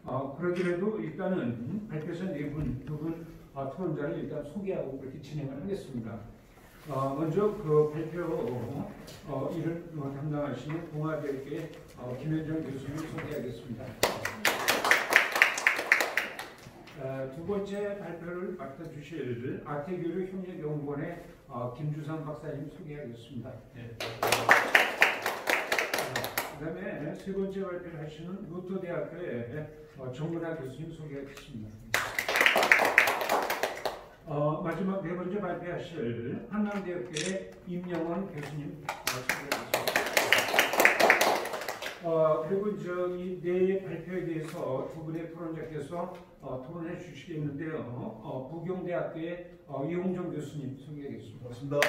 그러더라도 일단은 발표자 두 분 토론자를 일단 소개하고 그렇게 진행을 하겠습니다. 먼저 그 발표 일을 담당하시는 동아대학교의 김현정 교수님을 소개하겠습니다. 두 번째 발표를 맡아주실 아태교류 협력연구원의 김주상 박사님 소개하겠습니다. 네. 그 다음에 세 번째 발표를 하시는 루터대학교의 정문하 교수님 소개하겠습니다. 마지막 네 번째 발표하실 한남대학교의 임영원 교수님 소개하겠습니다. 그리고 이 네 발표에 대해서 두 분의 토론자께서 토론해 주시겠는데요. 부경대학교의 이홍정 교수님 소개하겠습니다. 반갑습니다.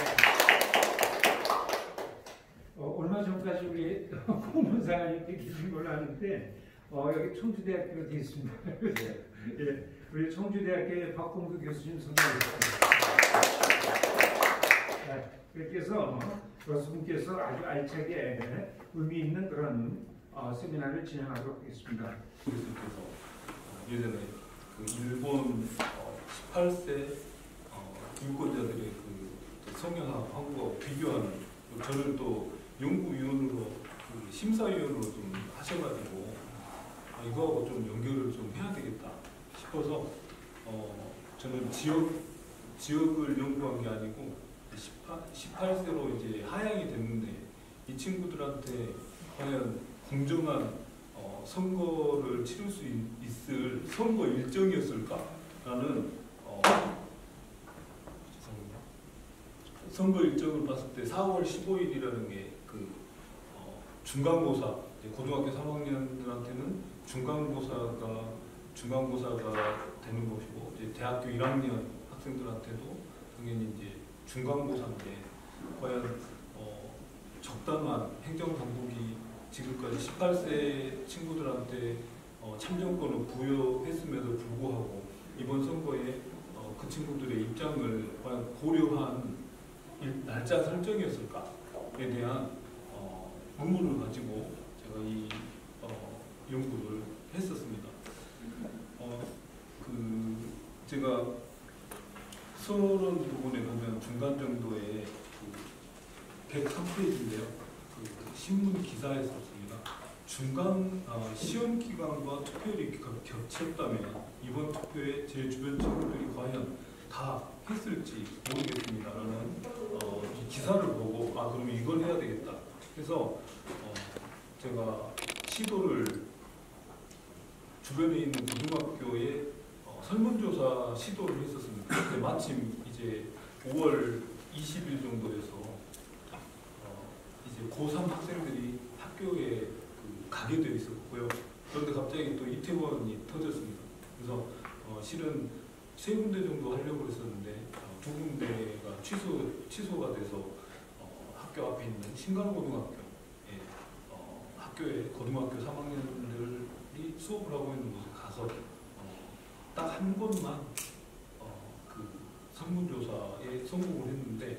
얼마 전까지 우리 공문사관이 계신 걸로 아는데 여기 청주대학교가 되어 있습니다. 예, 우리 청주대학교의 박공두 교수님 소개하겠습니다. 그렇게 해서 여섯 분께서 아주 알차게 의미 있는 그런 세미나를 진행하도록 하겠습니다. 교수님께서 예전에 그 일본 18세 유권자들의 그 성향하고 한국하고 비교하는, 저를 또 연구위원으로 그 심사위원으로 좀 하셔가지고 이거하고 좀 연결을 좀 해야 되겠다 싶어서 저는 지역을 연구한 게 아니고 18세로 이제 하향이 됐는데 이 친구들한테 과연 공정한 선거를 치를 수 있을 선거 일정이었을까라는 선거 일정을 봤을 때 4월 15일이라는 게 그 중간고사, 고등학교 3학년들한테는 중간고사가 되는 것이고, 이제 대학교 1학년 학생들한테도 당연히 이제 중간고사인데 과연 적당한 행정당국이 지금까지 18세 친구들한테 참정권을 부여했음에도 불구하고 이번 선거에 그 친구들의 입장을 과연 고려한 날짜 설정이었을까에 대한 의문을 가지고 제가 이 연구를 했었습니다. 제가 서론 부분에 보면 중간 정도에 103페이지인데요. 그 신문 기사에 썼습니다. 시험 기간과 투표율이 겹쳤다면 이번 투표에 제 주변 친구들이 과연 다 했을지 모르겠습니다라는 이 기사를 보고 그럼 이걸 해야 되겠다. 그래서 제가 시도를 주변에 있는 고등학교에 설문조사 시도를 했었습니다. 근데 마침 이제 5월 20일 정도에서 이제 고3 학생들이 학교에 가게 되어 있었고요. 그런데 갑자기 또 이태원이 터졌습니다. 그래서 실은 3군데 정도 하려고 했었는데 2군데가 취소가 돼서 학교 앞에 있는 신갈고등학교에 학교에 고등학교 3학년들이 수업을 하고 있는 곳에 가서 딱 한 번만 그 설문조사에 성공을 했는데,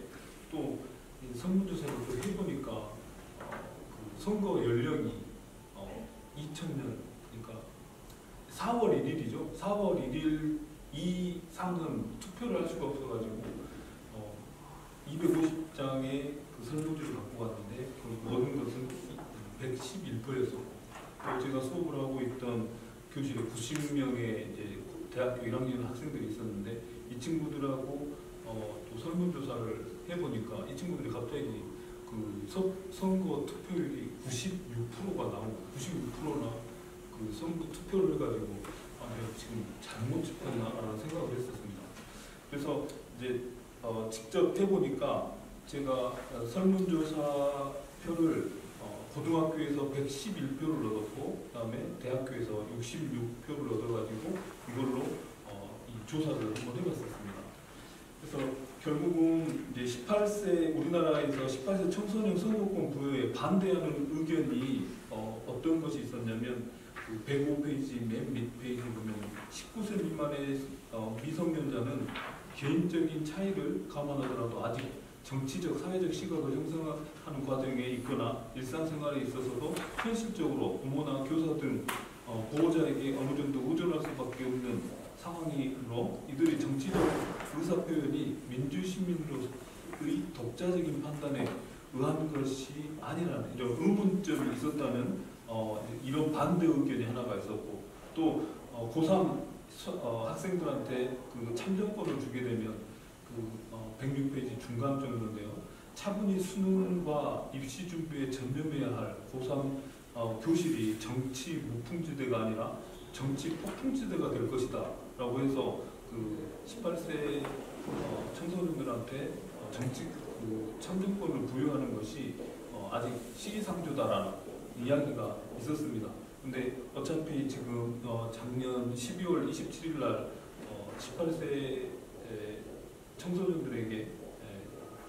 또 이 설문조사를 또 해보니까 그 선거 연령이 2000년, 그러니까 4월 1일이죠. 4월 1일 이상은 투표를 할 수가 없어가지고 250장의 그 설문지를 갖고 갔는데 그 얻은 것은 111%였었고, 또 제가 수업을 하고 있던 교실에 90명의 이제 대학교 1학년 학생들이 있었는데 이 친구들하고 또 설문조사를 해보니까 이 친구들이 갑자기 그 선거 투표율이 96%가 나오고 96%나 그 선거 투표를 해가지고 내가 지금 잘못 짚었나라는 생각을 했었습니다. 그래서 이제 직접 해보니까 제가 설문조사 표를 고등학교에서 111표를 얻었고, 그다음에 대학교에서 66표를 얻어가지고 이걸로 이 조사를 한번 해봤었습니다. 그래서 결국은 이제 18세 우리나라에서 18세 청소년 선거권 부여에 반대하는 의견이 어떤 것이 있었냐면, 그 105페이지 맨 밑 페이지 보면 19세 미만의 미성년자는 개인적인 차이를 감안하더라도 아직 정치적, 사회적 시각을 형성하는 과정에 있거나 일상생활에 있어서도 현실적으로 부모나 교사 등 보호자에게 어느 정도 의존할 수밖에 없는 상황이므로 이들이 정치적 의사표현이 민주시민으로의 독자적인 판단에 의한 것이 아니라는 이런 의문점이 있었다는 이런 반대 의견이 하나가 있었고, 또 고3 학생들한테 그 참정권을 주게 되면 106페이지 중간 정도인데요. 차분히 수능과 입시 준비에 전념해야 할 고3 교실이 정치 무풍지대가 아니라 정치 폭풍지대가 될 것이다 라고 해서 그 18세 청소년들한테 정치 참정권을 부여하는 것이 아직 시기상조다라는 이야기가 있었습니다. 근데 어차피 지금 작년 12월 27일 날 18세 청소년들에게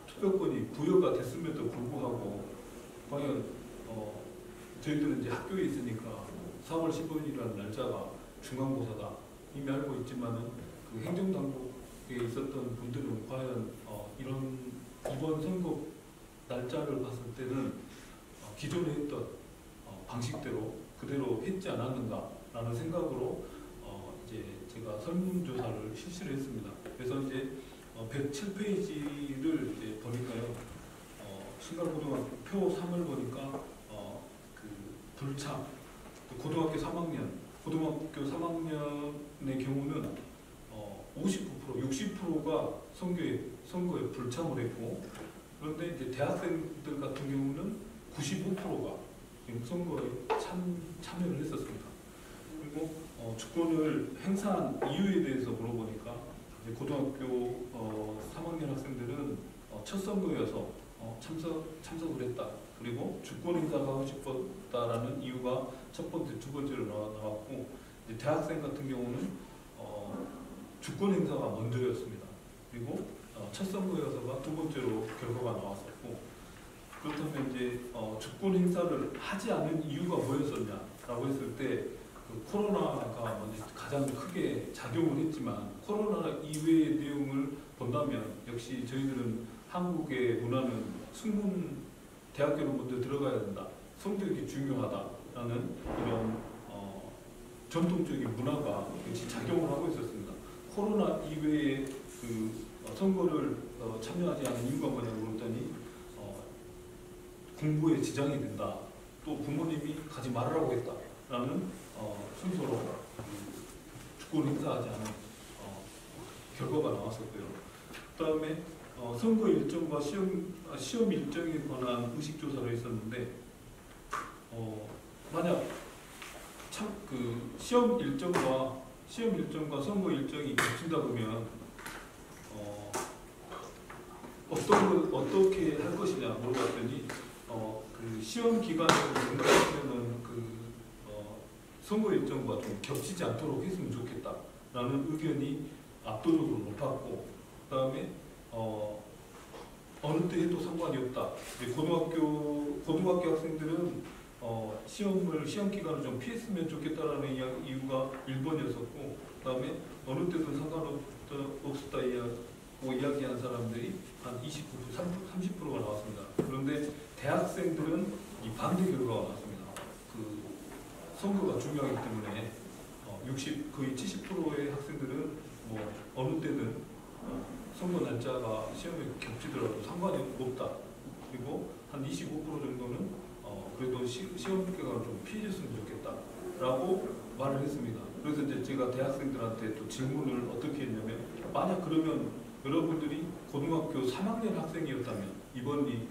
투표권이 부여가 됐음에도 불구하고 과연 저희들은 이제 학교에 있으니까 4월 15일이라는 날짜가 중간고사다 이미 알고 있지만은 그 행정당국에 있었던 분들은 과연 이런 이번 선거 날짜를 봤을 때는 기존에 했던 방식대로 그대로 했지 않았는가라는 생각으로 이제 제가 설문조사를 실시를 했습니다. 그래서 이제 107페이지를 이제 보니까요, 신갈고등학교 표 3을 보니까 불참 고등학교 3학년의 경우는 59%, 60%가 선거에 불참을 했고, 그런데 이제 대학생들 같은 경우는 95%가 선거에 참여를 했었습니다. 그리고 주권을 행사한 이유에 대해서 물어보니까 이제 고등학교 3학년 학생들은 첫 선거여서 참석을 했다. 그리고 주권 행사가 하고 싶었다라는 이유가 첫 번째, 두 번째로 나왔고, 이제 대학생 같은 경우는 주권 행사가 먼저였습니다. 그리고 첫 선거여서가 두 번째로 결과가 나왔었고, 그렇다면 이제 주권 행사를 하지 않은 이유가 뭐였었냐라고 했을 때 그 코로나가 먼저 가장 크게 작용을 했지만, 코로나 이외의 내용을 본다면 역시 저희들은 한국의 문화는 승문 대학교로 먼저 들어가야 된다, 성적이 중요하다라는 이런 전통적인 문화가 역시 작용을 하고 있었습니다. 코로나 이외에 그 선거를 참여하지 않은 이유가 뭐냐고 물었더니 공부에 지장이 된다, 또 부모님이 가지 말으라고 했다라는 순서로 주권 행사하지 않은 결과가 나왔었고요. 그 다음에 선거 일정과 시험 일정에 관한 의식조사를 했었는데, 만약 그 시험 일정과 선거 일정이 겹친다 보면 어떻게 할 것이냐 물어봤더니 그 시험 기간을 생각하면은 선거 일정과 좀 겹치지 않도록 했으면 좋겠다라는 의견이 압도적으로 높았고, 그다음에 어느 때 해도 상관이 없다. 고등학교 학생들은 시험 기간을 좀 피했으면 좋겠다라는 이유가 1번이었었고, 그다음에 어느 때도 상관없었다 이야기한 사람들이 한 29%, 30%가 나왔습니다. 그런데 대학생들은 이 반대 결과가 나왔습니다. 그 선거가 중요하기 때문에 거의 70%의 학생들은 뭐 어느 때는 선거 날짜가 시험에 겹치더라도 상관이 없다. 그리고 한 25% 정도는 그래도 시험 기간을 좀 피해줬으면 좋겠다라고 말을 했습니다. 그래서 이제 제가 대학생들한테 또 질문을 어떻게 했냐면, 만약 그러면 여러분들이 고등학교 3학년 학생이었다면 이번이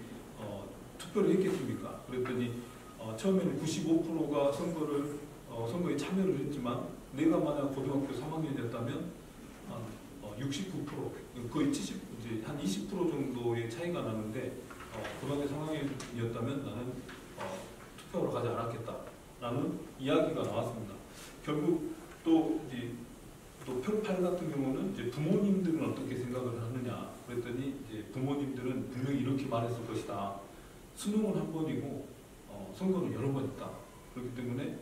투표를 했겠습니까? 그랬더니 처음에는 95%가 선거에 참여를 했지만, 내가 만약 고등학교 3학년이었다면 69%, 거의 70, 이제 한 20% 정도의 차이가 나는데, 고등학교 3학년이었다면 나는 투표하러 가지 않았겠다라는 이야기가 나왔습니다. 결국 또 표 8 같은 경우는 이제 부모님들은 어떻게 생각을 하느냐 그랬더니, 이제 부모님들은 분명히 이렇게 말했을 것이다. 수능은 한 번이고 선거는 여러 번 있다. 그렇기 때문에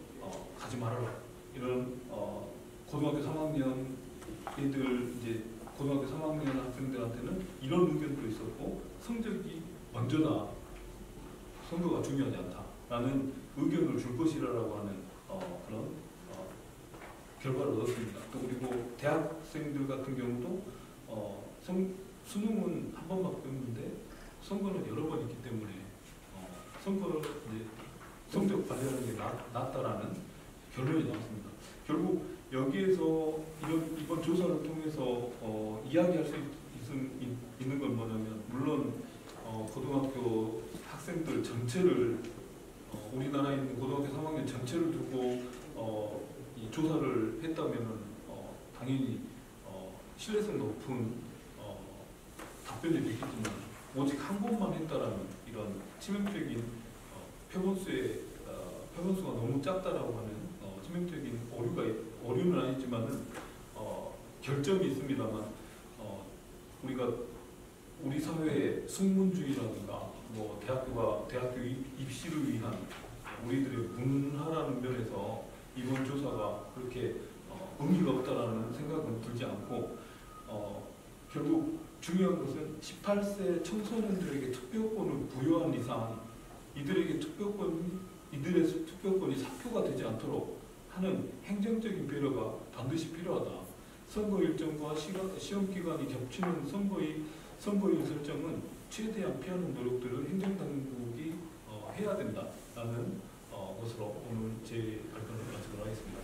가지 말아라. 이런 고등학교 3학년 애들, 이제 고등학교 3학년 학생들한테는 이런 의견도 있었고, 성적이 먼저다, 선거가 중요하지 않다라는 의견을 줄 것이라고 하는 그런 결과를 얻었습니다. 또 그리고 대학생들 같은 경우도 수능은 한 번밖에 없는데 선거는 여러 번 있기 때문에 선거를 이제 성적 관리하는 게 낫다라는 결론이 나왔습니다. 결국 여기에서 이번 조사를 통해서 이야기할 수 있는 건 뭐냐면, 물론 고등학교 학생들 전체를 우리나라에 있는 고등학교 3학년 전체를 두고 이 조사를 했다면은 당연히 신뢰성 높은 답변이 되겠지만, 오직 한 번만 했다라는 이런 치명적인 표본수가 너무 작다라고 하는 치명적인 오류는 아니지만은 결점이 있습니다만, 우리가 우리 사회의 숙문주의라든가 뭐 대학교 입시를 위한 우리들의 문화라는 면에서 이번 조사가 그렇게 의미가 없다라는 생각은 들지 않고, 결국 중요한 것은 18세 청소년들에게 투표권을 부여한 이상 이들의 투표권이 사표가 되지 않도록 하는 행정적인 배려가 반드시 필요하다. 선거 일정과 시험 기간이 겹치는 선거일 설정은 최대한 피하는 노력들을 행정당국이 해야 된다라는 것으로 오늘 제 발표를 마치도록 하겠습니다.